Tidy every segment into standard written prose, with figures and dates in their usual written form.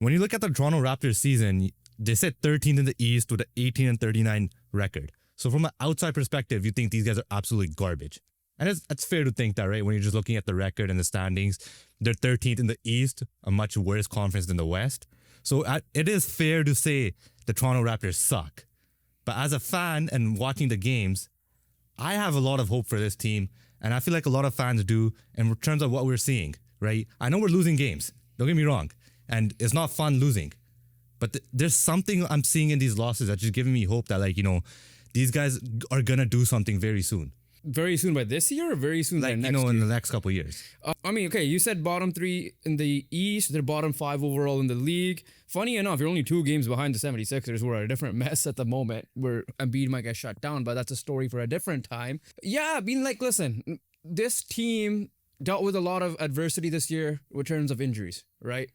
When you look at the Toronto Raptors season, they sit 13th in the East with an 18-39 record. So from an outside perspective, you think these guys are absolutely garbage. And it's fair to think that, right? When you're just looking at the record and the standings, they're 13th in the East, a much worse conference than the West. So it is fair to say the Toronto Raptors suck. But as a fan and watching the games, I have a lot of hope for this team. And I feel like a lot of fans do in terms of what we're seeing, right? I know we're losing games. Don't get me wrong. And it's not fun losing. But there's something I'm seeing in these losses that's just giving me hope that, like, these guys are going to do something very soon. Very soon by this year or very soon by next year? In the next couple of years. Okay, you said bottom 3 in the East. They're bottom 5 overall in the league. Funny enough, you're only 2 games behind the 76ers, who are a different mess at the moment, where Embiid might get shut down, but that's a story for a different time. Yeah, listen, this team dealt with a lot of adversity this year in terms of injuries, right?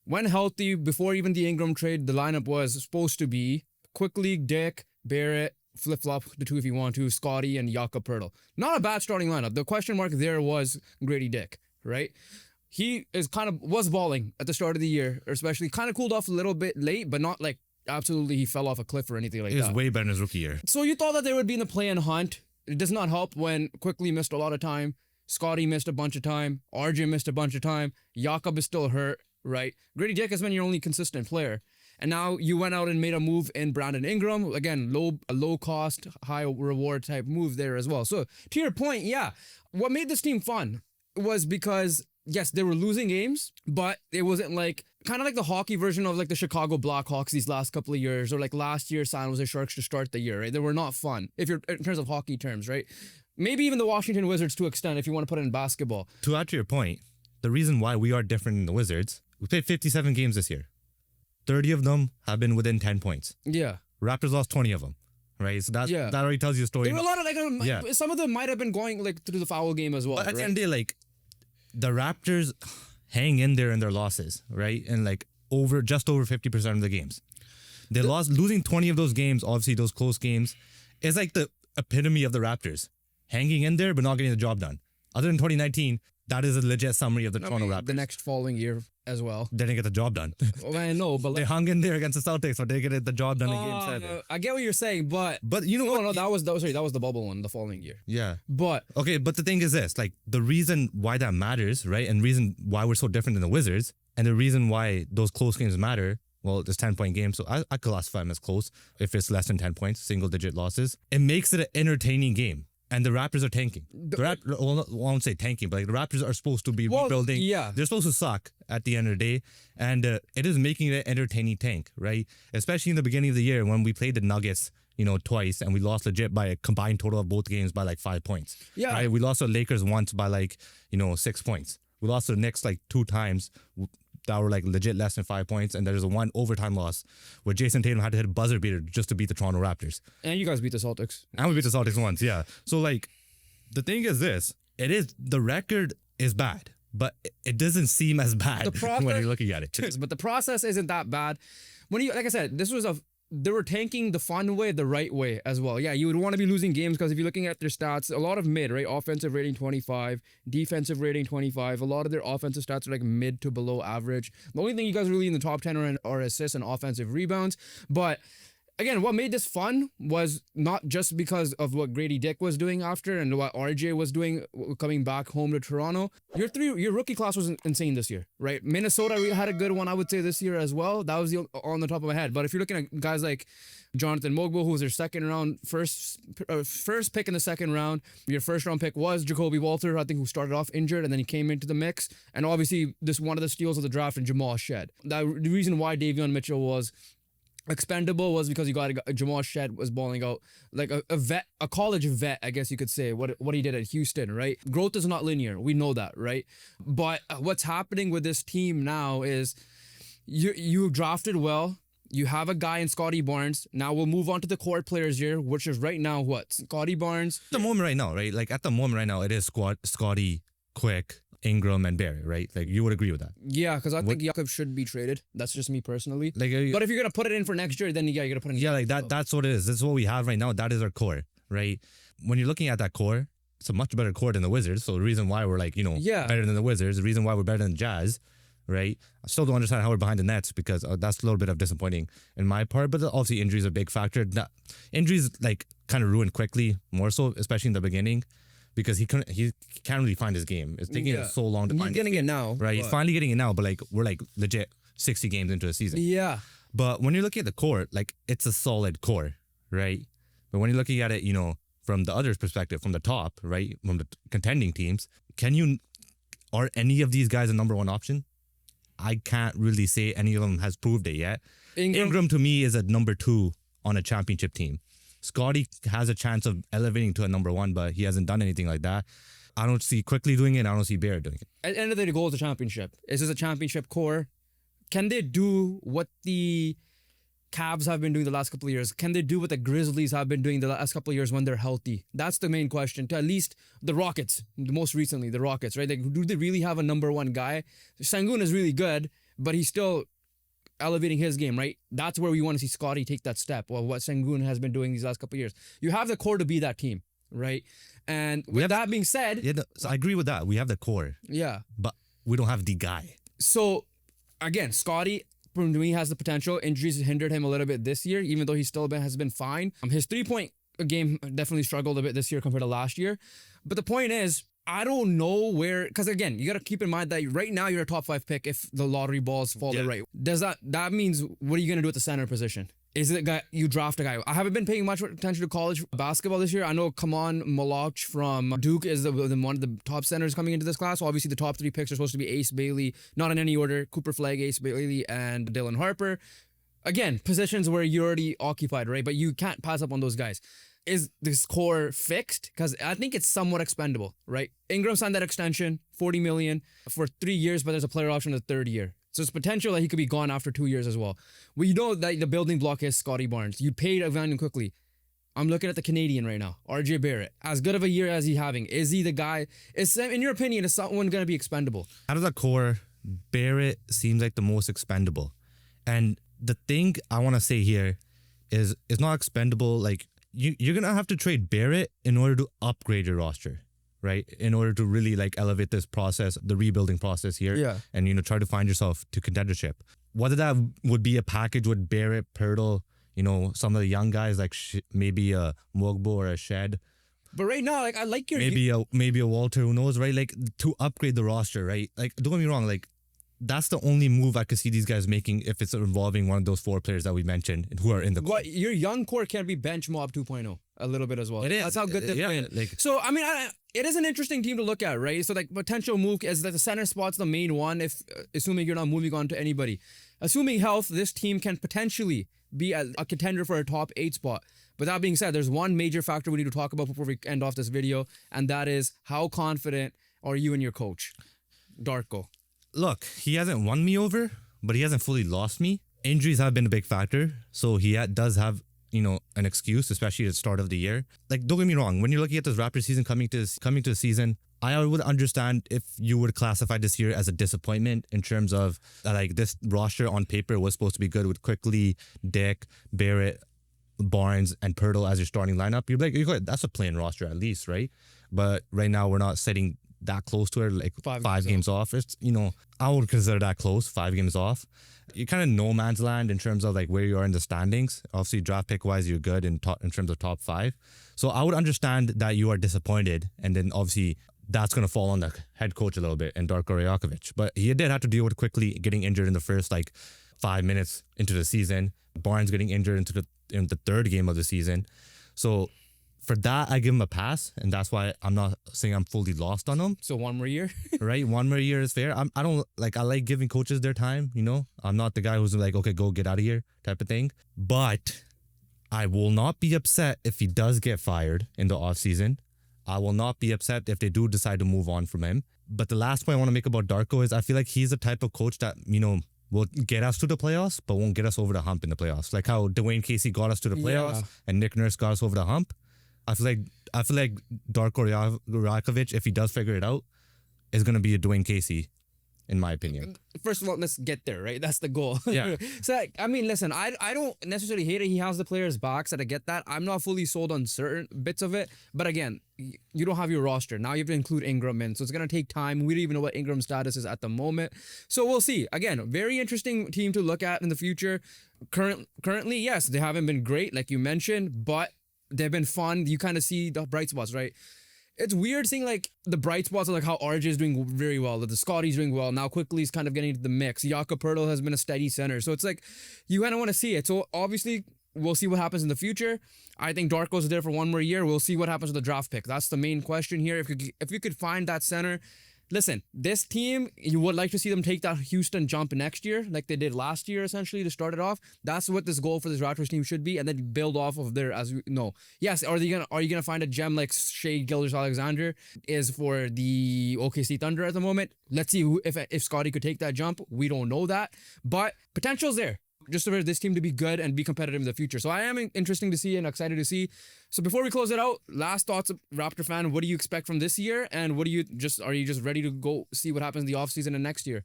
When healthy, before even the Ingram trade, the lineup was supposed to be quickly Dick, Barrett, flip-flop the 2 if you want to, Scotty and Jakob Poeltl. Not a bad starting lineup. The question mark there was Grady Dick, right? He was balling at the start of the year, especially kind of cooled off a little bit late, but not like absolutely he fell off a cliff or anything like that. He was way better in his rookie year. So you thought that they would be in the play-in hunt. It does not help when Quickly missed a lot of time, Scotty missed a bunch of time, RJ missed a bunch of time, Jakob is still hurt, right? Grady Dick has been your only consistent player. And now you went out and made a move in Brandon Ingram. Again, low cost, high reward type move there as well. So to your point, yeah, what made this team fun was because, yes, they were losing games, but it wasn't like kind of like the hockey version of like the Chicago Blackhawks these last couple of years, or like last year San Jose Sharks to start the year, right? They were not fun if you're in terms of hockey terms, right? Maybe even the Washington Wizards to an extent if you want to put it in basketball. To add to your point, the reason why we are different than the Wizards, we played 57 games this year. 30 of them have been within 10 points. Yeah. Raptors lost 20 of them, right? So that already tells you a story. There were a lot of some of them might have been going like through the foul game as well. But at the end of the day, like, the Raptors hang in there in their losses, right? And like just over 50% of the games. Losing 20 of those games, obviously those close games, is like the epitome of the Raptors. Hanging in there but not getting the job done. Other than 2019, that is a legit summary of the Toronto Raptors. The next following year as well. They didn't get the job done. Well, I know, but they hung in there against the Celtics, but they get the job done in Game 7. I get what you're saying, but you know what? No, that was the bubble one the following year. Yeah. But the thing is this, like, the reason why that matters, right? And reason why we're so different than the Wizards, and the reason why those close games matter, well, it's 10-point games, so I classify them as close if it's less than 10 points, single-digit losses. It makes it an entertaining game. And the Raptors are tanking. I won't say tanking, but like the Raptors are supposed to be rebuilding. Yeah. They're supposed to suck at the end of the day. And it is making it an entertaining tank, right? Especially in the beginning of the year when we played the Nuggets, twice, and we lost legit by a combined total of both games by like 5 points. Yeah. Right? We lost to the Lakers once by like, 6 points. We lost to the Knicks like 2 times that were like legit less than 5 points, and there's a 1 overtime loss where Jason Tatum had to hit a buzzer beater just to beat the Toronto Raptors. And you guys beat the Celtics. And we beat the Celtics once, yeah. So like, the thing is this, the record is bad, but it doesn't seem as bad when you're looking at it. But the process isn't that bad. Like I said, they were tanking the fun way, the right way as well. Yeah, you would want to be losing games because if you're looking at their stats, a lot of mid, right? Offensive rating 25, defensive rating 25. A lot of their offensive stats are like mid to below average. The only thing you guys are really in the top 10 are assists and offensive rebounds. But again, what made this fun was not just because of what Grady Dick was doing after and what RJ was doing coming back home to Toronto. Your rookie class was insane this year, right? Minnesota had a good one, I would say, this year as well. That was on the top of my head. But if you're looking at guys like Jonathan Mogul, who was their second round, first pick in the second round, your first round pick was Jacoby Walter, I think, who started off injured and then he came into the mix. And obviously, this one of the steals of the draft in Jamal Shed. The reason why Davion Mitchell was expendable was because you got Jamal Shed was balling out like a college vet, I guess you could say, what he did at Houston, right? Growth is not linear. We know that, right? But what's happening with this team now is you drafted well. You have a guy in Scotty Barnes. Now we'll move on to the core players here, which is right now what? Scotty Barnes. At the moment right now, right? Like at the moment right now, it is Scotty, Quick, Ingram, and Barrett, right? Like, you would agree with that? Yeah, because I think Jakob should be traded. That's just me personally. But if you're gonna put it in for next year, then you're gonna put it in. Yeah, like that. That's what it is. This is what we have right now. That is our core, right? When you're looking at that core, it's a much better core than the Wizards. So the reason why we're like, better than the Wizards, the reason why we're better than Jazz, right? I still don't understand how we're behind the Nets because that's a little bit of disappointing in my part. But obviously, injuries are a big factor. Injuries like kind of ruined quickly, more so, especially in the beginning, because he can't really find his game. It's taking it so long to He's find. getting it now. Right, he's finally getting it now. But like we're like legit 60 games into a season. Yeah. But when you're looking at the core, like it's a solid core, right? But when you're looking at it, from the other's perspective, from the top, right, from the contending teams, are any of these guys a number one option? I can't really say any of them has proved it yet. Ingram to me is a number 2 on a championship team. Scotty has a chance of elevating to a number 1, but he hasn't done anything like that. I don't see Quickly doing it. I don't see Barrett doing it. At the end of the day, the goal is a championship. This is a championship core. Can they do what the Cavs have been doing the last couple of years? Can they do what the Grizzlies have been doing the last couple of years when they're healthy? That's the main question. To at least the Rockets, most recently the Rockets, right? Like, do they really have a number 1 guy? Sengun is really good, but he's still elevating his game, right? That's where we want to see Scotty take that step. Well, what Sengun has been doing these last couple of years. You have the core to be that team, right? And with that being said, so I agree with that. We have the core, but we don't have the guy. So again, Scotty, for me, has the potential. Injuries hindered him a little bit this year, even though he still has been fine. His 3-point game definitely struggled a bit this year compared to last year. But the point is, I don't know where, because again, you got to keep in mind that right now you're a top 5 pick if the lottery balls fall the right. That means what are you going to do at the center position? Is it a guy you draft a guy? I haven't been paying much attention to college basketball this year. I know Kaman Malach from Duke is one of the top centers coming into this class. So obviously the top 3 picks are supposed to be Ace Bailey, not in any order, Cooper Flagg, Ace Bailey, and Dylan Harper. Again, positions where you're already occupied, right? But you can't pass up on those guys. Is this core fixed? Because I think it's somewhat expendable, right? Ingram signed that extension, $40 million for 3 years, but there's a player option in the 3rd year. So it's potential that he could be gone after 2 years as well. We know that the building block is Scotty Barnes. You paid Evander quickly. I'm looking at the Canadian right now, RJ Barrett. As good of a year as he's having, is he the guy? In your opinion, is someone going to be expendable? Out of the core, Barrett seems like the most expendable. And the thing I want to say here is it's not expendable. Like you're going to have to trade Barrett in order to upgrade your roster, right? In order to really like elevate this process, the rebuilding process here, and try to find yourself to contendership. Whether that would be a package with Barrett, Pirtle, some of the young guys like maybe a Mogbo or a Shed. But right now, like I like your maybe a Walter, who knows, right? Like to upgrade the roster, right? Like don't get me wrong, like that's the only move I could see these guys making if it's involving one of those 4 players that we mentioned who are in the core. Your young core can be bench mob 2.0 a little bit as well. It is. That's how good they're playing. So I mean, it is an interesting team to look at, right? So like potential move is that the center spot's the main one. If assuming you're not moving on to anybody, assuming health, this team can potentially be a contender for a top 8 spot. But that being said, there's one major factor we need to talk about before we end off this video, and that is how confident are you in your coach, Darko? Look, he hasn't won me over, but he hasn't fully lost me. Injuries have been a big factor, so he does have an excuse, especially at the start of the year. Like, don't get me wrong, when you're looking at this Raptors season coming to the season, I would understand if you would classify this year as a disappointment in terms of like this roster on paper was supposed to be good with Quickly, Dick, Barrett, Barnes, and Pirtle as your starting lineup. You're like, that's a plain roster at least, right? But right now we're not sitting that close to it, like 5 games off. It's I would consider that close, 5 games off. You're kind of no man's land in terms of like where you are in the standings. Obviously, draft pick wise, you're good in terms of top 5. So I would understand that you are disappointed, and then obviously that's going to fall on the head coach a little bit and Darko Rajakovic. But he did have to deal with Quickly getting injured in the first like 5 minutes into the season. Barnes getting injured in the 3rd game of the season. So for that, I give him a pass, and that's why I'm not saying I'm fully lost on him. So 1 more year? Right? 1 more year is fair. I like giving coaches their time, I'm not the guy who's like, okay, go get out of here type of thing. But I will not be upset if he does get fired in the offseason. I will not be upset if they do decide to move on from him. But the last point I want to make about Darko is I feel like he's the type of coach that, will get us to the playoffs, but won't get us over the hump in the playoffs. Like how Dwayne Casey got us to the playoffs and Nick Nurse got us over the hump. I feel like Darko Rajakovic, if he does figure it out, is going to be a Dwayne Casey in my opinion. First of all, let's get there, right? That's the goal. Yeah. So, I mean, listen, I don't necessarily hate it. He has the players' backs, and I get that. I'm not fully sold on certain bits of it. But again, you don't have your roster. Now you have to include Ingram in. So it's going to take time. We don't even know what Ingram's status is at the moment. So we'll see. Again, very interesting team to look at in the future. Currently, yes, they haven't been great, like you mentioned, but they've been fun. You kind of see the bright spots, right? It's weird seeing like the bright spots of like how RJ is doing very well, that the Scotty's doing well. Now quickly he's kind of getting into the mix. Jakob Poeltl has been a steady center. So it's like you kind of want to see it. So obviously we'll see what happens in the future. I think Darko's there for one more year. We'll see what happens with the draft pick. That's the main question here. If you could find that center. Listen, this team, you would like to see them take that Houston jump next year, like they did last year, essentially, to start it off. That's what this goal for this Raptors team should be, and then build off of there, as we know. Yes, are you gonna find a gem like Shea Gilgeous-Alexander is for the OKC Thunder at the moment? Let's see if Scotty could take that jump. We don't know that, but potential's there. Just for this team to be good and be competitive in the future. So I am interesting to see and excited to see. So before we close it out, last thoughts, Raptor fan, what do you expect from this year? And are you just ready to go see what happens in the offseason and next year?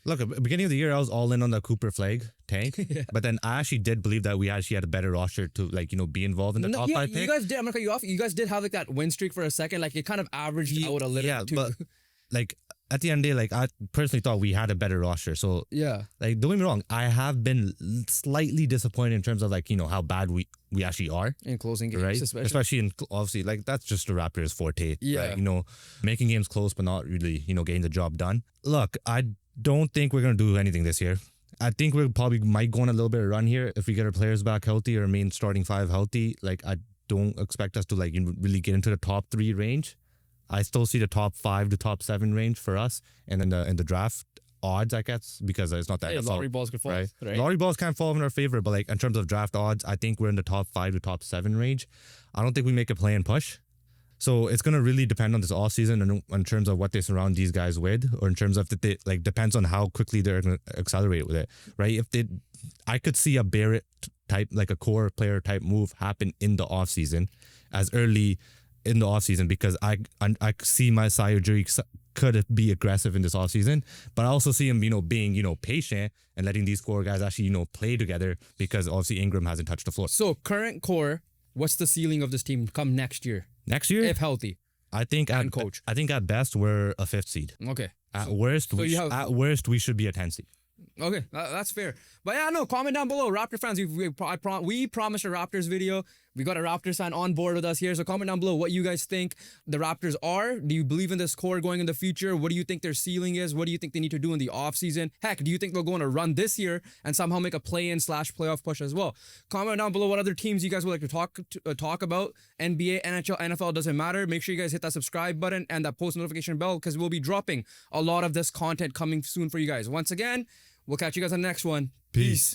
Look, at the beginning of the year, I was all in on the Cooper Flag tank. Yeah. But then I actually did believe that we actually had a better roster to be involved in the top 5 pick. You guys did, I'm going to cut you off. You guys did have like that win streak for a second. Like it kind of averaged out a little. Yeah, too. but like at the end of the day, like I personally thought we had a better roster. So yeah, like don't get me wrong, I have been slightly disappointed in terms of like how bad we actually are in closing games, right? especially in obviously like that's just the Raptors' forte. Yeah, right? Making games close but not really getting the job done. Look, I don't think we're gonna do anything this year. I think we probably might go on a little bit of a run here if we get our players back healthy or main starting 5 healthy. Like I don't expect us to like really get into the top 3 range. I still see the top 5 to top 7 range for us, and then in the draft odds, I guess, because it's not that lottery balls could fall. Right? Right? Lottery balls can't fall in our favor, but like in terms of draft odds, I think we're in the top 5 to top 7 range. I don't think we make a play and push. So it's gonna really depend on this offseason and in terms of what they surround these guys with, or in terms of that they like depends on how quickly they're gonna accelerate with it, right? I could see a Barrett type, like a core player type move happen in the offseason, as early in the offseason, because I see my Masai Ujiri could be aggressive in this offseason, but I also see him, being, patient and letting these core guys actually, play together, because obviously Ingram hasn't touched the floor. So current core, what's the ceiling of this team come next year? Next year? If healthy. I think at best we're a 5th seed. Okay. At worst, we should be a 10th seed. Okay, that's fair. But yeah, no, comment down below. Raptor fans, we promised a Raptors video. We got a Raptors fan on board with us here. So comment down below what you guys think the Raptors are. Do you believe in this core going in the future? What do you think their ceiling is? What do you think they need to do in the offseason? Heck, do you think they'll go on a run this year and somehow make a play-in/playoff push as well? Comment down below what other teams you guys would like to talk about. NBA, NHL, NFL, doesn't matter. Make sure you guys hit that subscribe button and that post notification bell, because we'll be dropping a lot of this content coming soon for you guys. Once again, we'll catch you guys on the next one. Peace.